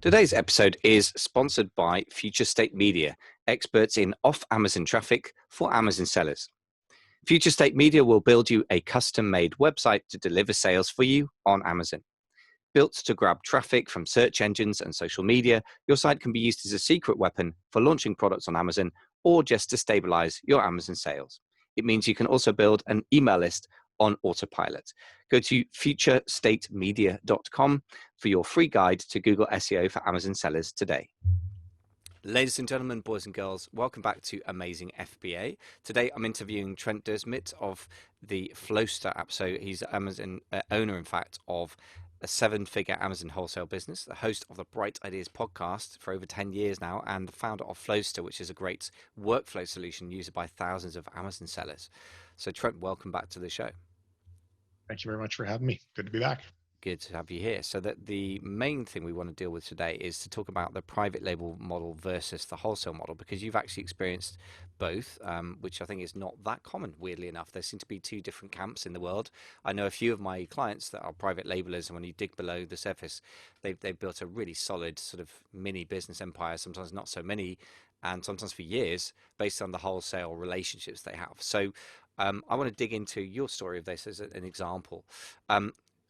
Today's episode is sponsored by Future State Media, experts in off-Amazon traffic for Amazon sellers. Future State Media will build you a custom-made website to deliver sales for you on Amazon. Built to grab traffic from search engines and social media, your site can be used as a secret weapon for launching products on Amazon or just to stabilize your Amazon sales. It means you can also build an email list on autopilot. Go to futurestatemedia.com for your free guide to Google SEO for Amazon sellers today. Ladies and gentlemen, boys and girls, welcome back to Amazing FBA. Today I'm interviewing Trent Dyrsmid of the Flowster app. So he's Amazon owner, in fact, of a seven-figure Amazon wholesale business, the host of the Bright Ideas podcast for over 10 years now, and the founder of Flowster, which is a great workflow solution used by thousands of Amazon sellers. So Trent, welcome back to the show. Thank you very much for having me. Good to be back. Good to have you here. So that the main thing we want to deal with today is to talk about the private label model versus the wholesale model, because you've actually experienced both, which I think is not that common, weirdly enough. There seem to be two different camps in the world. I know a few of my clients that are private labelers, and when you dig below the surface, they've built a really solid sort of mini business empire, sometimes not so many, and sometimes for years, based on the wholesale relationships they have. So I want to dig into your story of this as an example.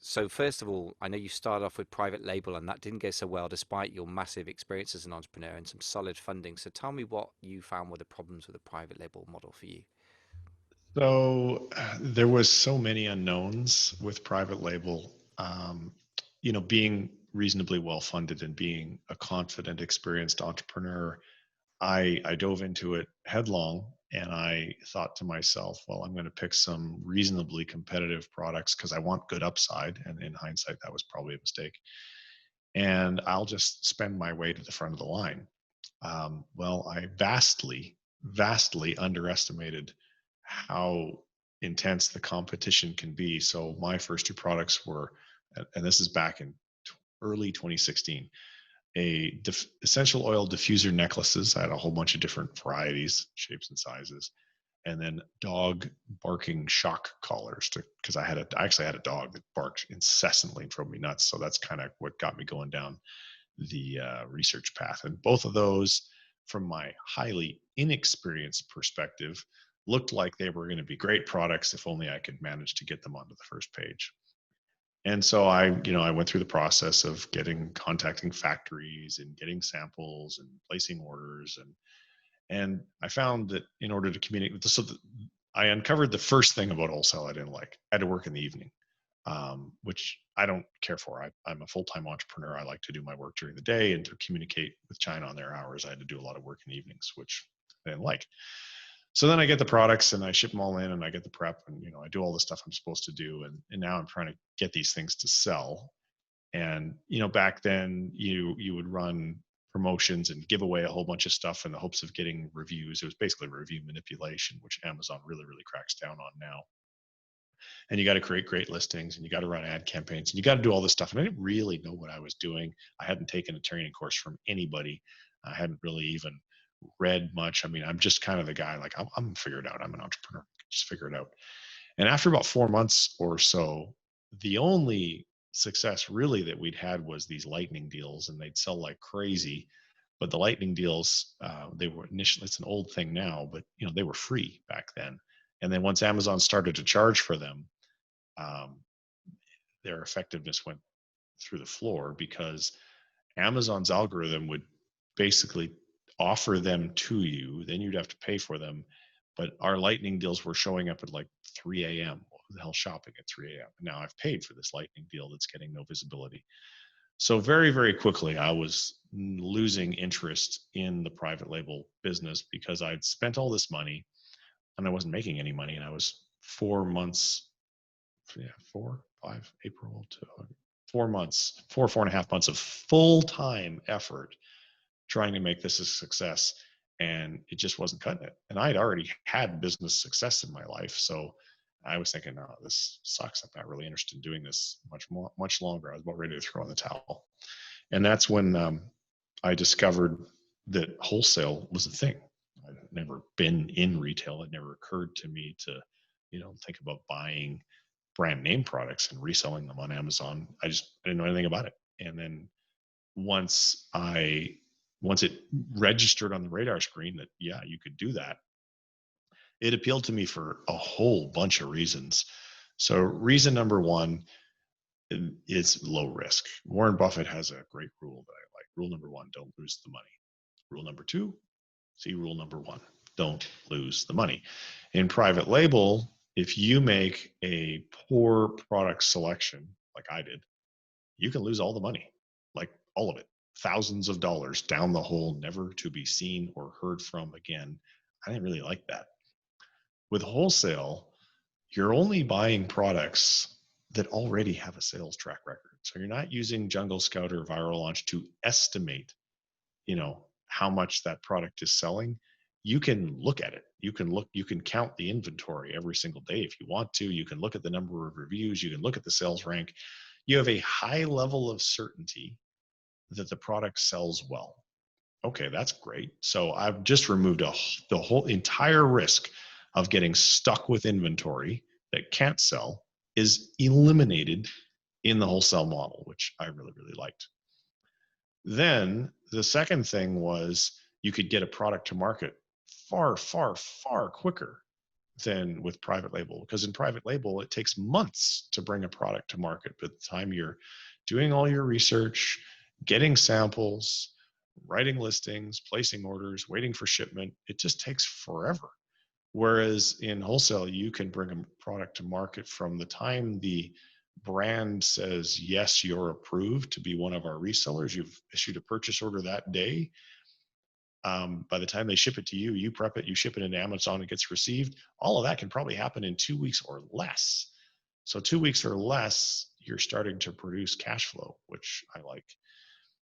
So first of all, I know you started off with private label and that didn't go so well despite your massive experience as an entrepreneur and some solid funding. So tell me what you found were the problems with the private label model for you. So there was so many unknowns with private label. Being reasonably well funded and being a confident, experienced entrepreneur, I dove into it headlong, and I thought to myself, well, I'm going to pick some reasonably competitive products because I want good upside. And in hindsight, that was probably a mistake. And I'll just spend my way to the front of the line. Well, I vastly underestimated how intense the competition can be. So my first two products were, and this is back in early 2016, essential oil diffuser necklaces. I had a whole bunch of different varieties, shapes and sizes, and then dog barking shock collars because I actually had a dog that barked incessantly and drove me nuts. So that's kind of what got me going down the research path. And both of those, from my highly inexperienced perspective, looked like they were going to be great products if only I could manage to get them onto the first page. And so I went through the process of contacting factories and getting samples and placing orders, and I found that in order to communicate, I uncovered the first thing about wholesale I didn't like. I had to work in the evening, which I don't care for. I'm a full-time entrepreneur. I like to do my work during the day, and to communicate with China on their hours, I had to do a lot of work in the evenings, which I didn't like. So then I get the products and I ship them all in, and I get the prep, and I do all the stuff I'm supposed to do, and now I'm trying to get these things to sell. And back then you would run promotions and give away a whole bunch of stuff in the hopes of getting reviews. It was basically review manipulation, which Amazon really cracks down on now. And you got to create great listings, and you got to run ad campaigns, and you got to do all this stuff. And I didn't really know what I was doing. I hadn't taken a training course from anybody. I hadn't really even read much. I mean, I'm just kind of the guy, like, I'm gonna figure it out. I'm an entrepreneur, just figure it out. And after about 4 months or so, the only success really that we'd had was these lightning deals, and they'd sell like crazy. But the lightning deals, they were initially, it's an old thing now, but they were free back then. And then once Amazon started to charge for them, their effectiveness went through the floor, because Amazon's algorithm would basically offer them to you, then you'd have to pay for them. But our lightning deals were showing up at like 3 a.m. Who the hell shopping at 3 a.m.? Now I've paid for this lightning deal that's getting no visibility. So very quickly, I was losing interest in the private label business because I'd spent all this money and I wasn't making any money. And I was 4 months, 4.5 months of full-time effort trying to make this a success, and it just wasn't cutting it. And I'd already had business success in my life, so I was thinking, no, this sucks. I'm not really interested in doing this much longer. I was about ready to throw in the towel. And that's when I discovered that wholesale was a thing. I'd never been in retail. It never occurred to me to, think about buying brand name products and reselling them on Amazon. I didn't know anything about it. And then once I once it registered on the radar screen that yeah, you could do that, it appealed to me for a whole bunch of reasons. So reason number one is low risk. Warren Buffett has a great rule that I like. Rule number one, don't lose the money. Rule number two, see rule number one, don't lose the money. In private label, if you make a poor product selection, like I did, you can lose all the money, like all of it, thousands of dollars down the hole, never to be seen or heard from again. I didn't really like that. With wholesale, you're only buying products that already have a sales track record. So you're not using Jungle Scout or Viral Launch to estimate, how much that product is selling. You can look at it. You can count the inventory every single day if you want to. You can look at the number of reviews. You can look at the sales rank. You have a high level of certainty that the product sells well. Okay, that's great. So I've just removed the whole entire risk of getting stuck with inventory that can't sell is eliminated in the wholesale model, which I really, really liked. Then the second thing was you could get a product to market far, far, far quicker than with private label, because in private label it takes months to bring a product to market. By the time you're doing all your research, getting samples, writing listings, placing orders, waiting for shipment, it just takes forever. Whereas in wholesale, you can bring a product to market from the time the brand says, yes, you're approved to be one of our resellers. You've issued a purchase order that day. By the time they ship it to you, you prep it, you ship it into Amazon, it gets received. All of that can probably happen in 2 weeks or less. So 2 weeks or less, you're starting to produce cash flow, which I like.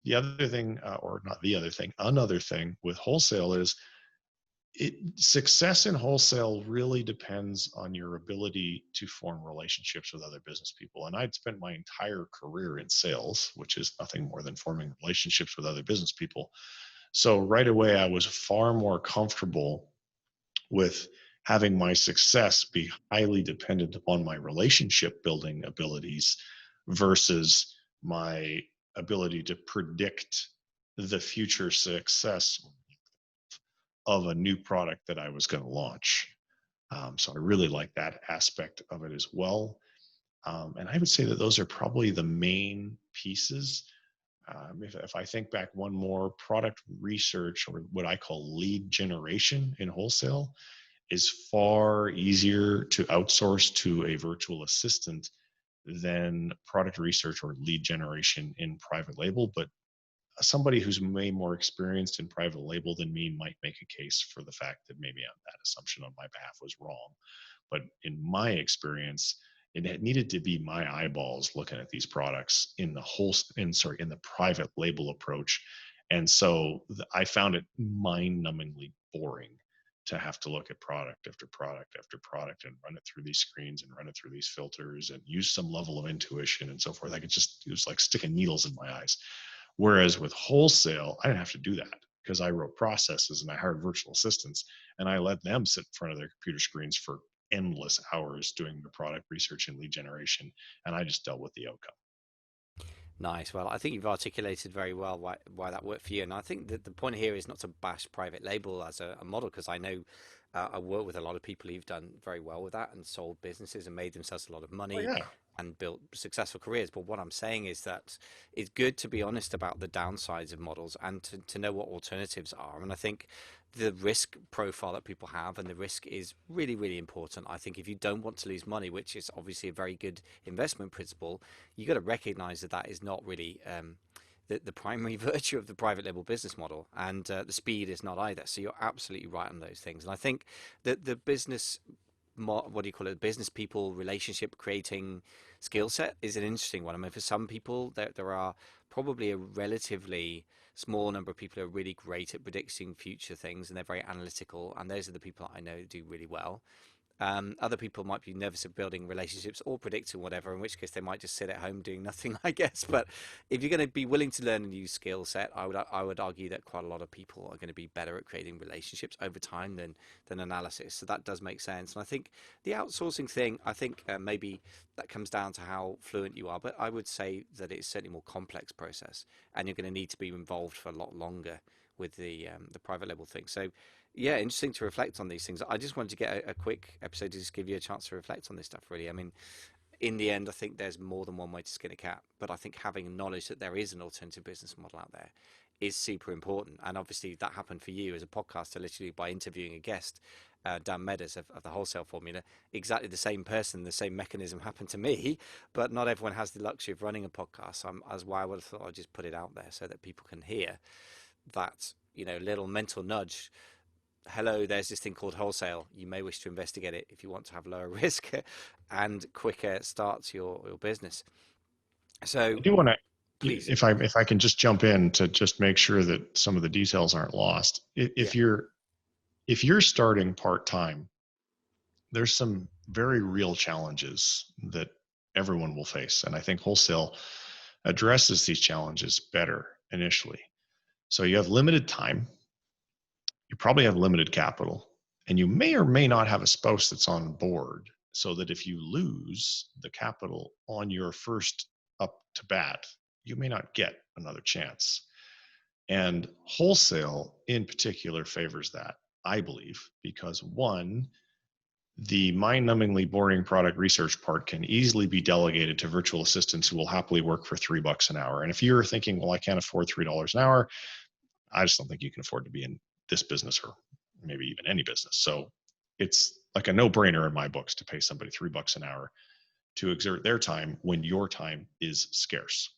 The other thing, or not the other thing, another thing with wholesale is success in wholesale really depends on your ability to form relationships with other business people. And I'd spent my entire career in sales, which is nothing more than forming relationships with other business people. So right away, I was far more comfortable with having my success be highly dependent upon my relationship building abilities versus my ability to predict the future success of a new product that I was going to launch. So I really like that aspect of it as well. And I would say that those are probably the main pieces. If I think back one more, product research, or what I call lead generation in wholesale, is far easier to outsource to a virtual assistant than product research or lead generation in private label. But somebody who's way more experienced in private label than me might make a case for the fact that maybe that assumption on my behalf was wrong. But in my experience, it needed to be my eyeballs looking at these products in the private label approach. And so I found it mind-numbingly boring to have to look at product after product after product and run it through these screens and run it through these filters and use some level of intuition and so forth. It was like sticking needles in my eyes. Whereas with wholesale, I didn't have to do that because I wrote processes and I hired virtual assistants and I let them sit in front of their computer screens for endless hours doing the product research and lead generation. And I just dealt with the outcome. Nice. Well, I think you've articulated very well why that worked for you. And I think that the point here is not to bash private label as a model, because I know I work with a lot of people who've done very well with that and sold businesses and made themselves a lot of Oh, money yeah. and built successful careers. But what I'm saying is that it's good to be honest about the downsides of models and to know what alternatives are. And I think the risk profile that people have and the risk is really, really important. I think if you don't want to lose money, which is obviously a very good investment principle, you got to recognize that that is not really the primary virtue of the private label business model, and the speed is not either. So you're absolutely right on those things. And I think that the business, what do you call it, business people relationship creating skill set is an interesting one. I mean, for some people, there are probably a relatively small number of people who are really great at predicting future things and they're very analytical, and those are the people that I know do really well. Other people might be nervous of building relationships or predicting whatever, in which case they might just sit at home doing nothing, I guess. But if you're going to be willing to learn a new skill set, I would argue that quite a lot of people are going to be better at creating relationships over time than analysis. So that does make sense. And I think the outsourcing thing, I think maybe that comes down to how fluent you are. But I would say that it's certainly a more complex process, and you're going to need to be involved for a lot longer with the private label thing. So yeah, interesting to reflect on these things. I just wanted to get a quick episode to just give you a chance to reflect on this stuff, really. I mean, in the end, I think there's more than one way to skin a cat, but I think having knowledge that there is an alternative business model out there is super important. And obviously, that happened for you as a podcaster, literally by interviewing a guest, Dan Meadows of the Wholesale Formula. Exactly the same person, the same mechanism happened to me, but not everyone has the luxury of running a podcast. So as why I would have thought I'd just put it out there so that people can hear that, little mental nudge. Hello, there's this thing called wholesale. You may wish to investigate it if you want to have lower risk and quicker start to your business. I So do want to, please, if I can just jump in to just make sure that some of the details aren't lost. yeah, If you're starting part time, there's some very real challenges that everyone will face, and I think wholesale addresses these challenges better initially. So you have limited time, you probably have limited capital, and you may or may not have a spouse that's on board, so that if you lose the capital on your first up to bat, you may not get another chance. And wholesale in particular favors that, I believe, because one, the mind-numbingly boring product research part can easily be delegated to virtual assistants who will happily work for $3 an hour. And if you're thinking, well, I can't afford $3 an hour, I just don't think you can afford to be in this business, or maybe even any business. So it's like a no-brainer in my books to pay somebody $3 an hour to exert their time when your time is scarce.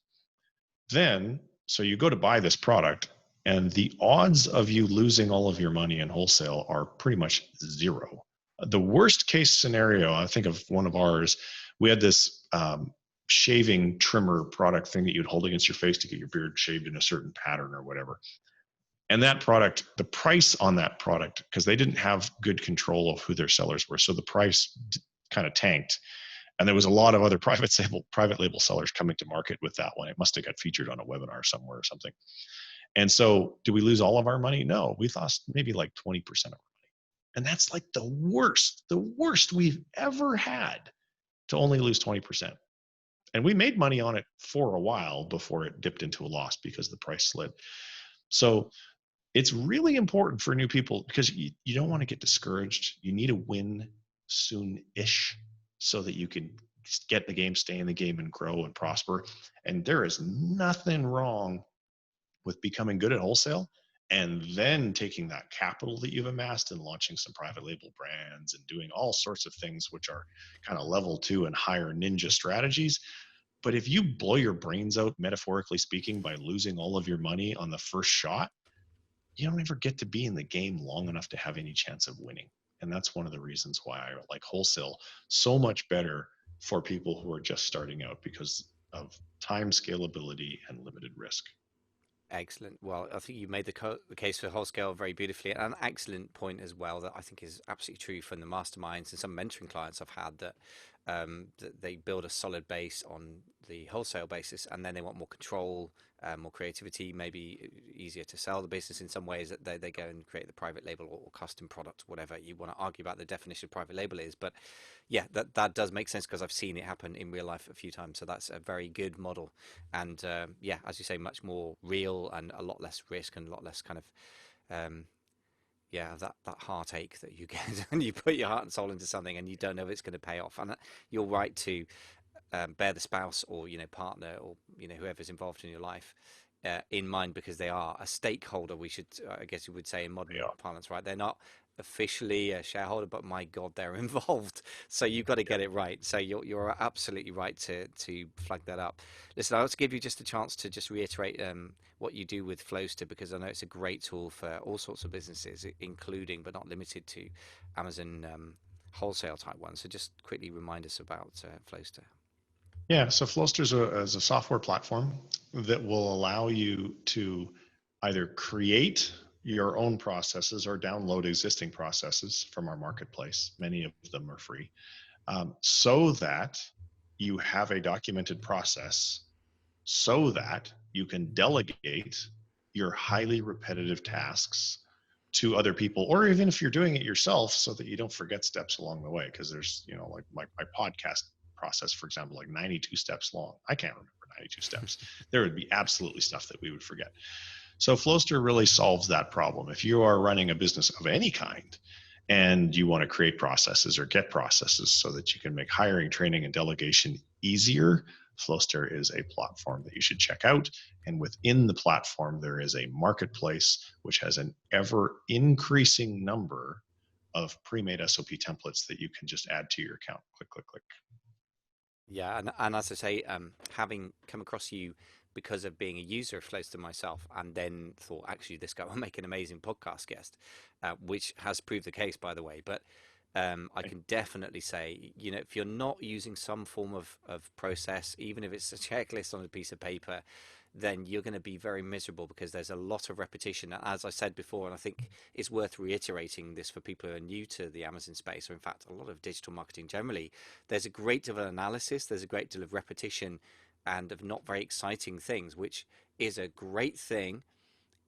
Then, so you go to buy this product, and the odds of you losing all of your money in wholesale are pretty much zero. The worst case scenario, I think of one of ours, we had this shaving trimmer product thing that you'd hold against your face to get your beard shaved in a certain pattern or whatever. And that product, the price on that product, because they didn't have good control of who their sellers were, so the price kind of tanked. And there was a lot of other private label sellers coming to market with that one. It must have got featured on a webinar somewhere or something. And so, do we lose all of our money? No, we lost maybe like 20% of our money. And that's like the worst we've ever had, to only lose 20%. And we made money on it for a while before it dipped into a loss because the price slid. So it's really important for new people, because you don't want to get discouraged. You need a win soon-ish so that you can get the game, stay in the game, and grow and prosper. And there is nothing wrong with becoming good at wholesale and then taking that capital that you've amassed and launching some private label brands and doing all sorts of things which are kind of level 2 and higher ninja strategies. But if you blow your brains out, metaphorically speaking, by losing all of your money on the first shot, you don't ever get to be in the game long enough to have any chance of winning. And that's one of the reasons why I like wholesale so much better for people who are just starting out, because of time scalability and limited risk. excellent. Well, I think you made the case for wholesale very beautifully, and an excellent point as well that I think is absolutely true from the masterminds and some mentoring clients I've had, that they build a solid base on the wholesale basis, and then they want more control, more creativity, maybe easier to sell the business in some ways, that they go and create the private label or custom product, whatever you want to argue about the definition of private label is. But yeah, that does make sense because I've seen it happen in real life a few times. So that's a very good model, and yeah, as you say, much more real and a lot less risk and a lot less kind of um, yeah, that heartache that you get when you put your heart and soul into something and you don't know if it's going to pay off. And you're right to bear the spouse or partner or whoever's involved in your life in mind, because they are a stakeholder. We should, I guess, you would say in modern Yeah. parlance, right? They're not officially a shareholder, but my God, they're involved. So you've got to Yeah. get it right. So you're absolutely right to flag that up. Listen, I want to give you just a chance to just reiterate what you do with Flowster, because I know it's a great tool for all sorts of businesses, including but not limited to Amazon wholesale type ones. So just quickly remind us about Flowster. Yeah. So Flowster is a software platform that will allow you to either create your own processes or download existing processes from our marketplace. Many of them are free, so that you have a documented process so that you can delegate your highly repetitive tasks to other people, or even if you're doing it yourself, so that you don't forget steps along the way. Because there's, like my podcast process, for example, like 92 steps long. I can't remember 92 steps. There would be absolutely stuff that we would forget. So Flowster really solves that problem. If you are running a business of any kind and you want to create processes or get processes so that you can make hiring, training, and delegation easier, Flowster is a platform that you should check out. And within the platform, there is a marketplace which has an ever increasing number of pre-made SOP templates that you can just add to your account. Click, click, click. Yeah, and as I say, having come across you because of being a user of Flowster myself, and then thought, actually, this guy will make an amazing podcast guest, which has proved the case, by the way. But I can definitely say, if you're not using some form of process, even if it's a checklist on a piece of paper, then you're going to be very miserable because there's a lot of repetition. As I said before, and I think it's worth reiterating this for people who are new to the Amazon space, or in fact, a lot of digital marketing generally, there's a great deal of analysis, there's a great deal of repetition and of not very exciting things, which is a great thing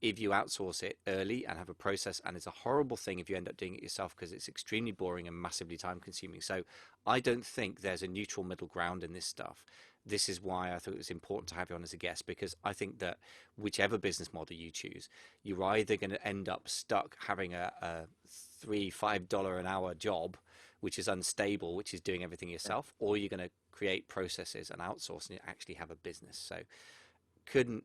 if you outsource it early and have a process, and it's a horrible thing if you end up doing it yourself because it's extremely boring and massively time consuming. So I don't think there's a neutral middle ground in this stuff. This is why I thought it was important to have you on as a guest, because I think that whichever business model you choose, you're either going to end up stuck having a $3-5 an hour job, which is unstable, which is doing everything yourself, or you're going to create processes and outsource and actually have a business. So couldn't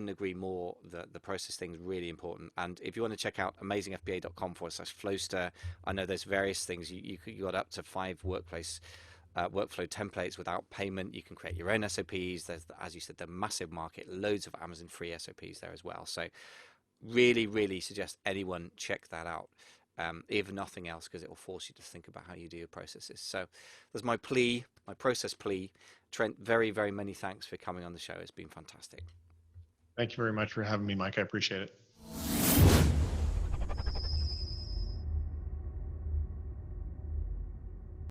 agree more that the process thing is really important. And if you want to check out amazingfba.com/Flowster, I know there's various things. You got up to 5 workflow templates without payment. You can create your own SOPs. There's, as you said, the massive market, loads of Amazon free SOPs there as well. So really, really suggest anyone check that out. If nothing else, because it will force you to think about how you do your processes. So there's my plea, my process plea. Trent, very, very many thanks for coming on the show. It's been fantastic. Thank you very much for having me, Mike. I appreciate it.